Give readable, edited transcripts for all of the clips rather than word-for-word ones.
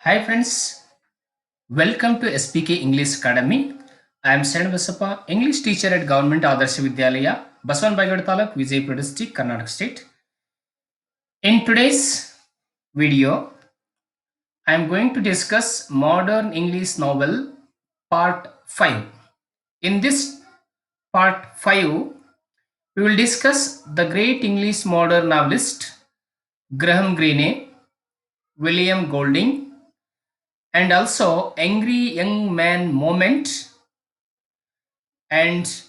Hi friends, welcome to SPK English Academy. I am Saran Basappa, English teacher at Government Adarsh Vidyalaya, Baswan Baigad Taluk, Vijaypur district, Karnataka state. In today's video, I am going to discuss modern English novel part 5. In this part 5, we will discuss the great English modern novelist Graham Greene, William Golding, and also Angry Young Man Moment and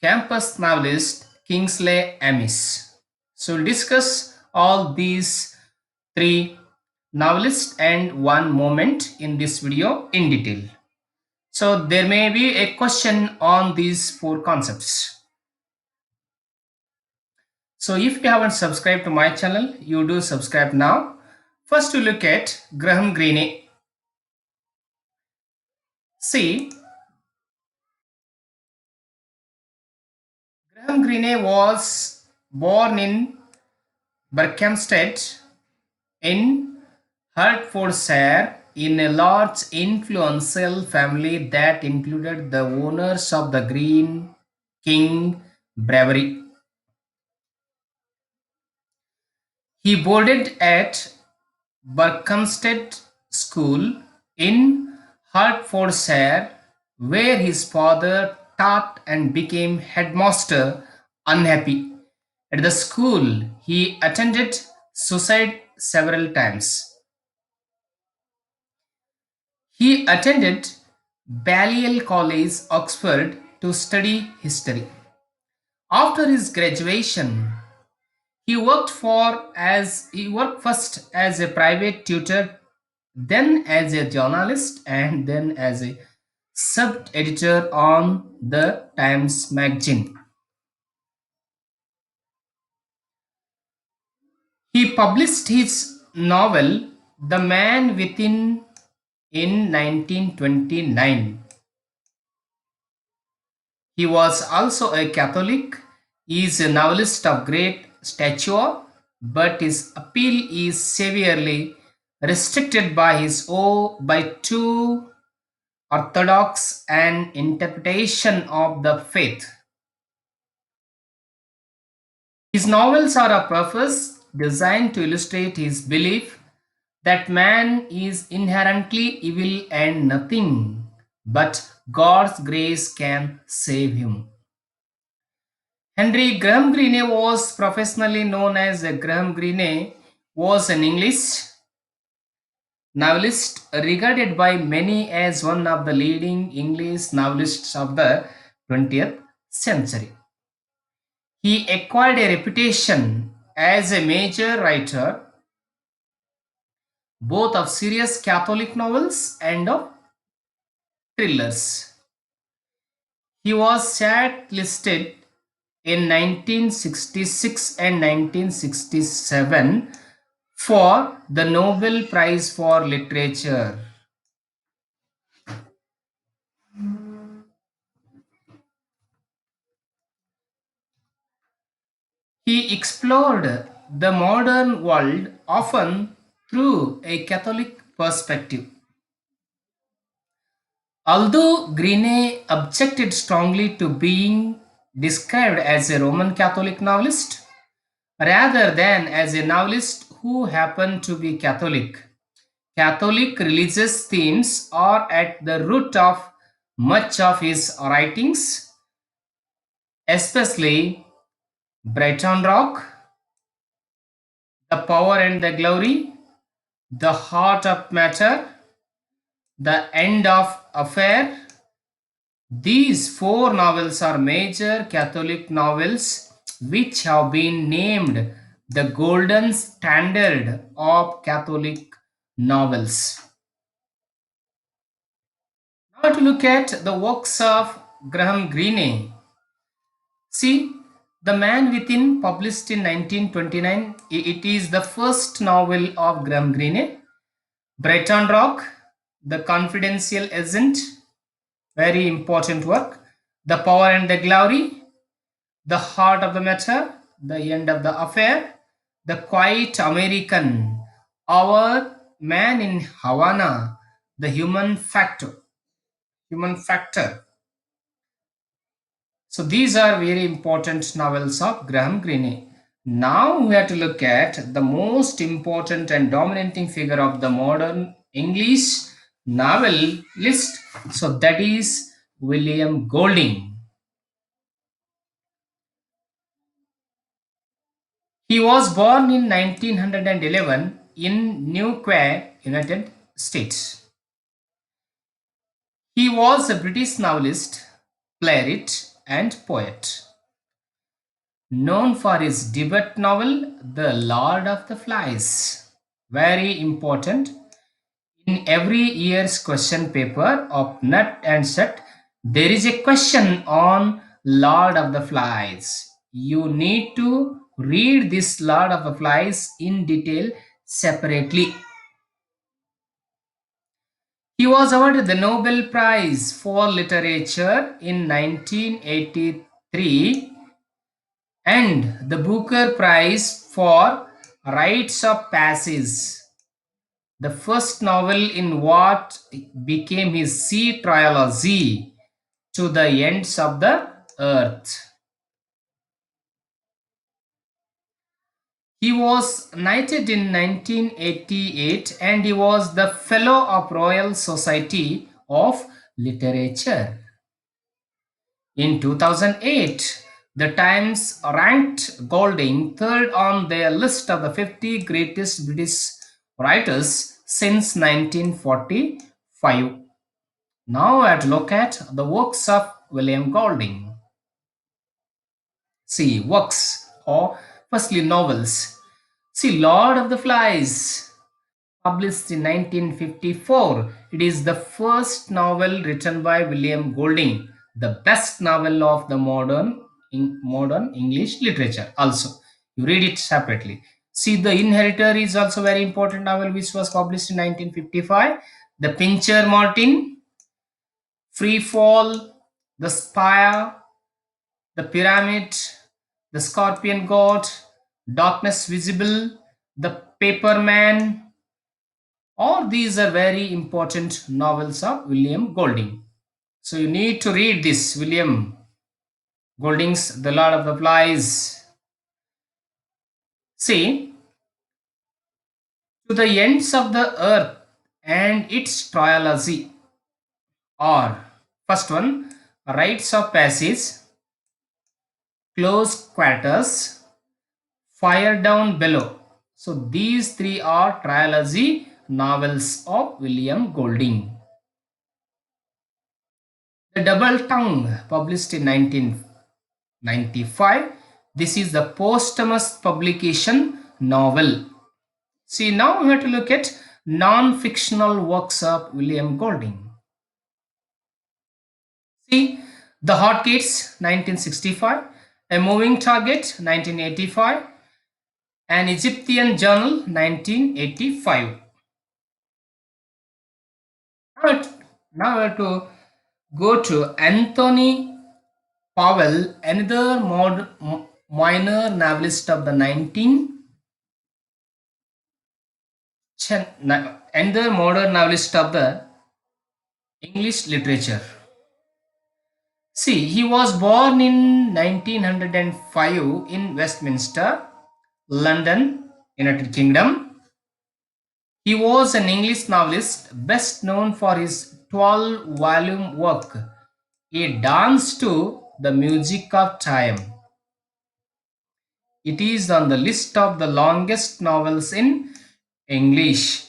campus novelist Kingsley Amis. So we'll discuss all these three novelists and one moment in this video in detail. So there may be a question on these four concepts. So if you haven't subscribed to my channel, you do subscribe now. First we look at Graham Greene. See, Graham Greene was born in Berkhamsted in Hertfordshire in a large influential family that included the owners of the Green King Brewery. He boarded at Berkhamsted School in Hertfordshire, where his father taught and became headmaster. Unhappy at the school, he attended suicide several times. He attended Balliol College, Oxford, to study history. After his graduation, he worked first as a private tutor, then as a journalist, and then as a sub-editor on the Times magazine. He published his novel The Man Within in 1929. He was also a Catholic. He is a novelist of great stature, but his appeal is severely restricted by too orthodox an interpretation of the faith. His novels are a purpose designed to illustrate his belief that man is inherently evil and nothing but God's grace can save him. Henry Graham Greene was professionally known as Graham Greene, was an English novelist regarded by many as one of the leading English novelists of the 20th century. He acquired a reputation as a major writer both of serious Catholic novels and of thrillers. He was shortlisted in 1966 and 1967 for the Nobel Prize for Literature. He explored the modern world often through a Catholic perspective. Although Greene objected strongly to being described as a Roman Catholic novelist rather than as a novelist who happened to be Catholic, Catholic religious themes are at the root of much of his writings, especially Brighton Rock, The Power and the Glory, The Heart of Matter, The End of Affair. These four novels are major Catholic novels which have been named the golden standard of Catholic novels. Now to look at the works of Graham Greene. See, The Man Within, published in 1929, it is the first novel of Graham Greene. Brighton Rock, The Confidential Agent, very important work. The Power and the Glory, The Heart of the Matter, The End of the Affair, The Quiet American, Our Man in Havana, The Human Factor. Human Factor. So these are very important novels of Graham Greene. Now we have to look at the most important and dominating figure of the modern English novel list. So that is William Golding. He was born in 1911 in Newquay, United States. He was a British novelist, playwright, and poet, known for his debut novel, The Lord of the Flies. Very important. In every year's question paper of Nut and Set, there is a question on Lord of the Flies. You need to read this Lord of the Flies in detail separately. He was awarded the Nobel Prize for Literature in 1983 and the Booker Prize for Rites of Passage, the first novel in what became his Sea trilogy, To the Ends of the Earth. He was knighted in 1988 and he was the Fellow of Royal Society of Literature. In 2008, the Times ranked Golding third on their list of the 50 greatest British writers since 1945. Now let's look at the works of William Golding. See, works or firstly novels. See, Lord of the Flies, published in 1954. It is the first novel written by William Golding, the best novel of the modern English literature. Also, you read it separately. See, The Inheritor is also very important novel which was published in 1955. The Pincher Martin, Free Fall, The Spire, The Pyramid, The Scorpion God, Darkness Visible, The Paperman. All these are very important novels of William Golding. So you need to read this William Golding's The Lord of the Flies. See, To the Ends of the Earth and its trilogy are first one, Rites of Passage, Close Quarters, Fire Down Below. So these three are trilogy novels of William Golding. The Double Tongue, published in 1995. This is the posthumous publication novel. See, now we have to look at non-fictional works of William Golding. See, The Hot Kids, 1965, A Moving Target, 1985, An Egyptian Journal, 1985. Now we have to go to Anthony Powell, another minor novelist of the 19 another modern novelist of the English literature. See, he was born in 1905 in Westminster, London, United Kingdom. He was an English novelist best known for his 12-volume work, A Dance to the Music of Time. It is on the list of the longest novels in English.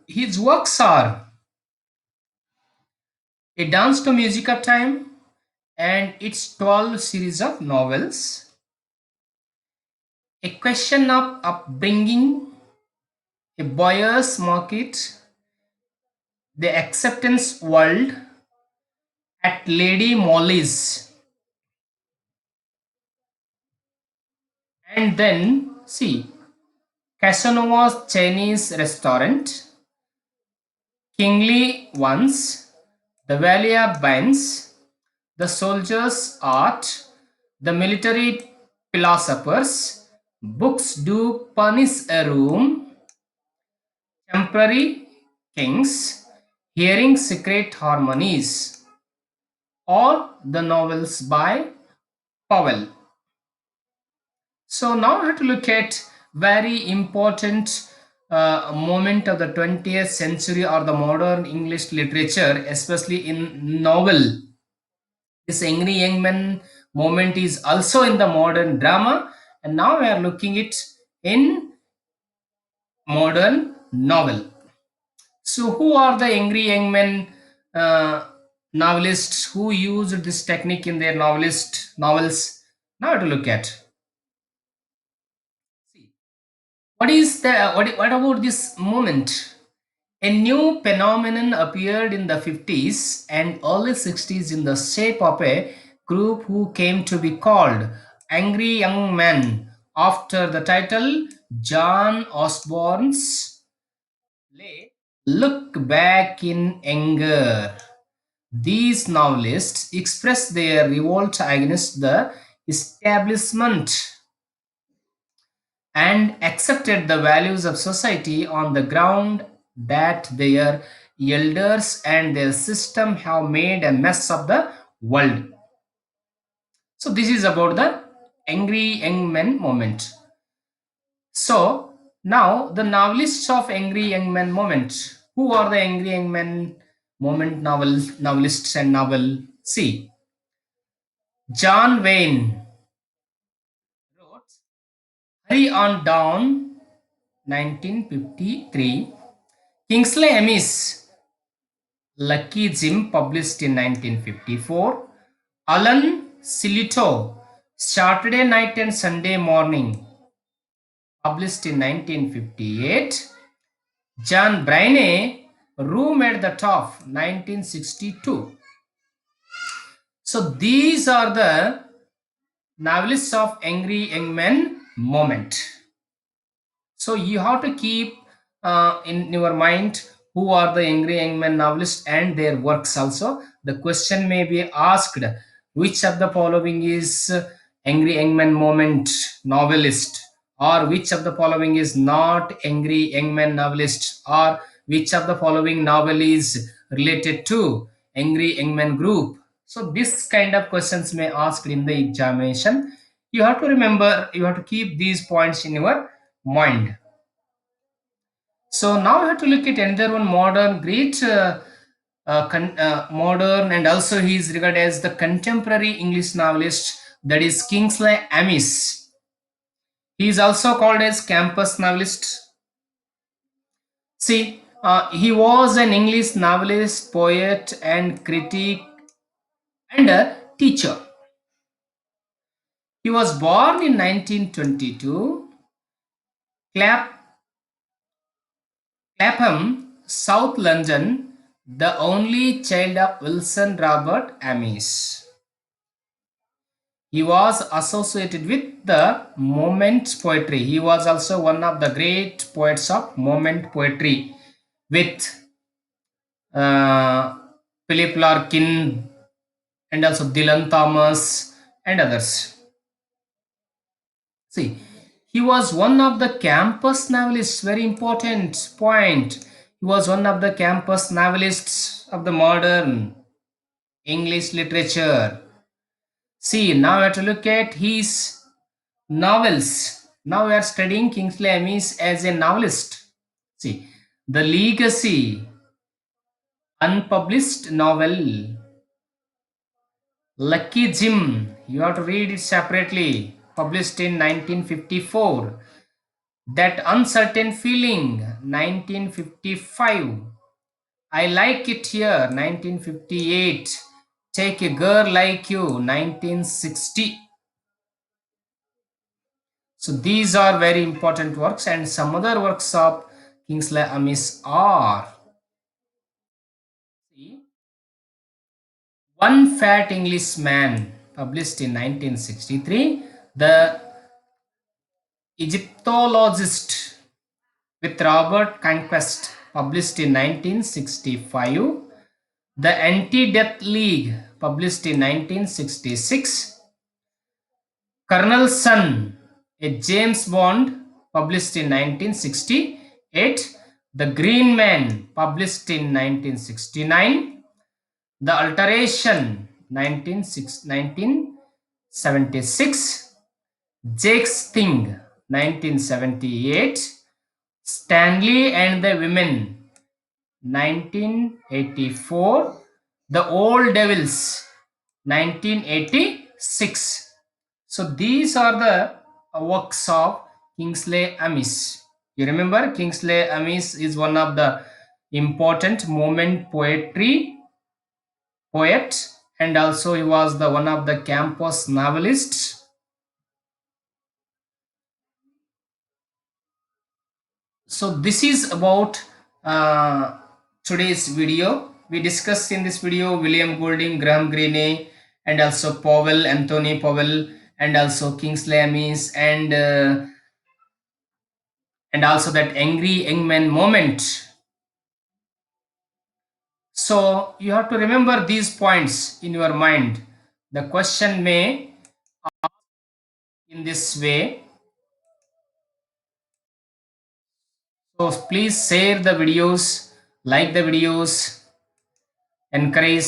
His works are A Dance to Music of Time and its 12 series of novels, A Question of Upbringing, A Buyer's Market, The Acceptance World, At Lady Molly's. And then, see, Casanova's Chinese Restaurant, Kingly Ones, The Valley of Binds, The Soldier's Art, The Military Philosophers, Books Do Punish a Room, Temporary Kings, Hearing Secret Harmonies, or the novels by Powell. So now we have to look at very important moment of the 20th century or the modern English literature, especially in novel. This angry young man moment is also in the modern drama, and now we are looking it in modern novel. So, who are the angry young men novelists who used this technique in their novels? Now to look at. See, what about this moment? A new phenomenon appeared in the 50s and early 60s in the shape of a group who came to be called Angry Young Men after the title John Osborne's play Look Back in Anger. These novelists express their revolt against the establishment and accepted the values of society on the ground that their elders and their system have made a mess of the world. So, this is about the angry young men moment. So, now the novelists of angry young men moment. Who are the angry young men moment novelists and novel? See, John Wayne wrote Hurry on Down 1953. Kingsley Amis Lucky Jim published in 1954. Alan Silito Saturday Night and Sunday Morning published in 1958. John Bryne Room at the Top 1962. So these are the novelists of angry young men moment. So you have to keep in your mind who are the angry young men novelists and their works also. The question may be asked which of the following is angry young men moment novelist, or which of the following is not angry young men novelist, or which of the following novel is related to angry young men group. So this kind of questions may asked in the examination. You have to remember, you have to keep these points in your mind. So now we have to look at another one modern great modern, and also he is regarded as the contemporary English novelist, that is Kingsley Amis. He is also called as campus novelist. See, he was an English novelist, poet, and critic, and a teacher. He was born in 1922, Clap, Clapham, South London, the only child of Wilson Robert Amis. He was associated with the moment poetry. He was also one of the great poets of moment poetry with uh, Philip Larkin and also Dylan Thomas and others. See, he was one of the campus novelists, very important point. He was one of the campus novelists of the modern English literature. See, now we have to look at his novels. Now we are studying Kingsley Amis as a novelist. See, The Legacy, unpublished novel. Lucky Jim, you have to read it separately, published in 1954. That Uncertain Feeling, 1955. I Like It Here, 1958. Take a Girl Like You, 1960. So these are very important works, and some other works of Kingsley Amis are see, One Fat Englishman, published in 1963, The Egyptologist with Robert Conquest, published in 1965, The Anti-Death League, published in 1966, Colonel's Son, a James Bond, published in 1968, The Green Man, published in 1969. The Alteration, 1976. Jake's Thing, 1978. Stanley and the Women, 1984. The Old Devils, 1986. So these are the works of Kingsley Amis. You remember Kingsley Amis is one of the important moment poetry poet, and also he was the one of the campus novelists. So this is about uh, today's video. We discussed in this video William Golding, Graham Greene, and also Powell, Anthony Powell, and also Kingsley Amis, and also that angry young man moment. So you have to remember these points in your mind. The question may in this way. So please share the videos, like the videos, encourage